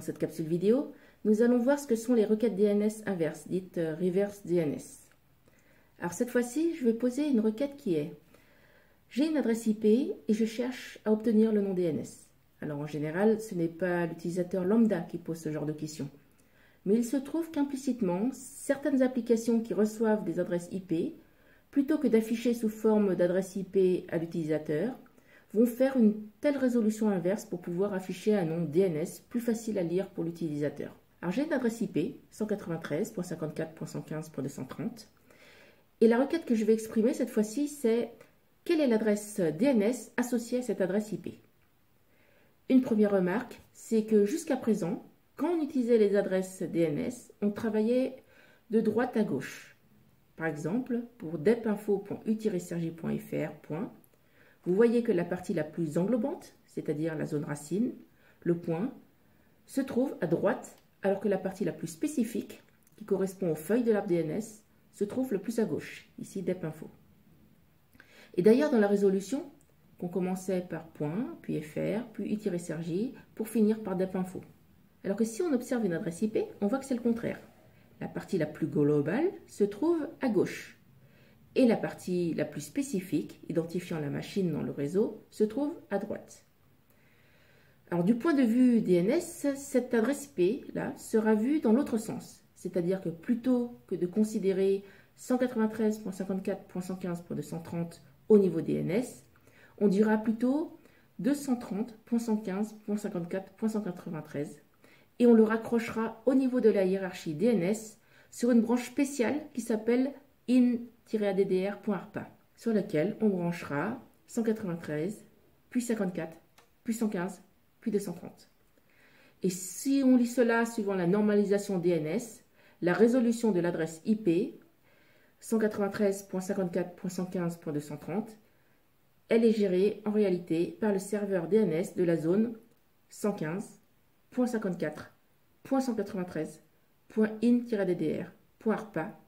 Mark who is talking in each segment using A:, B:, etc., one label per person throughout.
A: cette capsule vidéo, nous allons voir ce que sont les requêtes DNS inverses, dites reverse DNS. Alors cette fois-ci, je vais poser une requête qui est: j'ai une adresse IP et je cherche à obtenir le nom DNS. Alors en général, ce n'est pas l'utilisateur lambda qui pose ce genre de question. Mais il se trouve qu'implicitement, certaines applications qui reçoivent des adresses IP, plutôt que d'afficher sous forme d'adresse IP à l'utilisateur, vont faire une telle résolution inverse pour pouvoir afficher un nom DNS plus facile à lire pour l'utilisateur. Alors j'ai une adresse IP 193.54.115.230 et la requête que je vais exprimer cette fois-ci, c'est: quelle est l'adresse DNS associée à cette adresse IP? Une première remarque, c'est que jusqu'à présent, quand on utilisait les adresses DNS, on travaillait de droite à gauche. Par exemple, pour depinfo.u-sergi.fr, vous voyez que la partie la plus englobante, c'est-à-dire la zone racine, le point, se trouve à droite, alors que la partie la plus spécifique, qui correspond aux feuilles de l'arbre DNS, se trouve le plus à gauche, ici depinfo. Et d'ailleurs, dans la résolution, qu'on commençait par point, puis fr, puis u-sergi, pour finir par depinfo. Alors que si on observe une adresse IP, on voit que c'est le contraire. La partie la plus globale se trouve à gauche. Et la partie la plus spécifique, identifiant la machine dans le réseau, se trouve à droite. Alors du point de vue DNS, cette adresse IP là sera vue dans l'autre sens. C'est-à-dire que plutôt que de considérer 193.54.115.230 au niveau DNS, on dira plutôt 230.115.54.193 et on le raccrochera au niveau de la hiérarchie DNS sur une branche spéciale qui s'appelle in-addr.arpa, sur laquelle on branchera 193, puis 54, puis 115, puis 230. Et si on lit cela suivant la normalisation DNS, la résolution de l'adresse IP 193.54.115.230, elle est gérée en réalité par le serveur DNS de la zone 115.54.193.in-addr.arpa.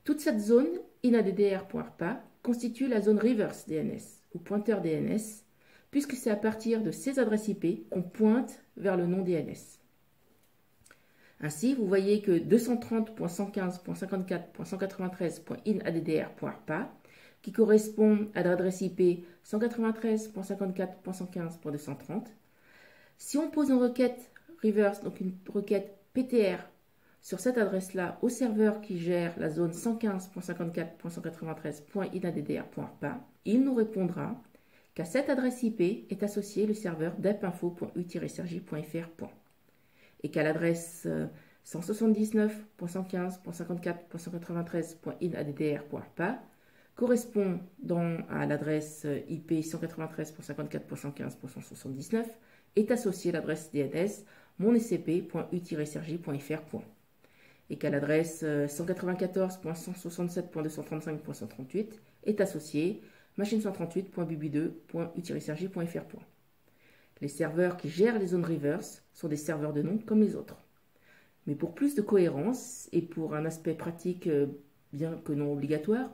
A: Toute cette zone in-addr.arpa constitue la zone reverse DNS ou pointeur DNS, puisque c'est à partir de ces adresses IP qu'on pointe vers le nom DNS. Ainsi, vous voyez que 230.115.54.193.in-addr.arpa, qui correspond à l'adresse IP 193.54.115.230. Si on pose une requête reverse, donc une requête PTR, sur cette adresse-là au serveur qui gère la zone 115.54.193.in-addr.arpa, il nous répondra qu'à cette adresse IP est associé le serveur depinfo.u-sergi.fr, et qu'à l'adresse 179.115.54.193.in-addr.arpa, correspondant à l'adresse IP 193.54.115.179, est associée l'adresse DNS monscp.u-sergi.fr, et qu'à l'adresse 194.167.235.138 est associée machine138.bubu2.u-sergi.fr. Les serveurs qui gèrent les zones reverse sont des serveurs de nom comme les autres. Mais pour plus de cohérence et pour un aspect pratique bien que non obligatoire,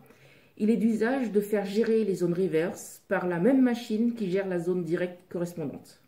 A: il est d'usage de faire gérer les zones reverse par la même machine qui gère la zone directe correspondante.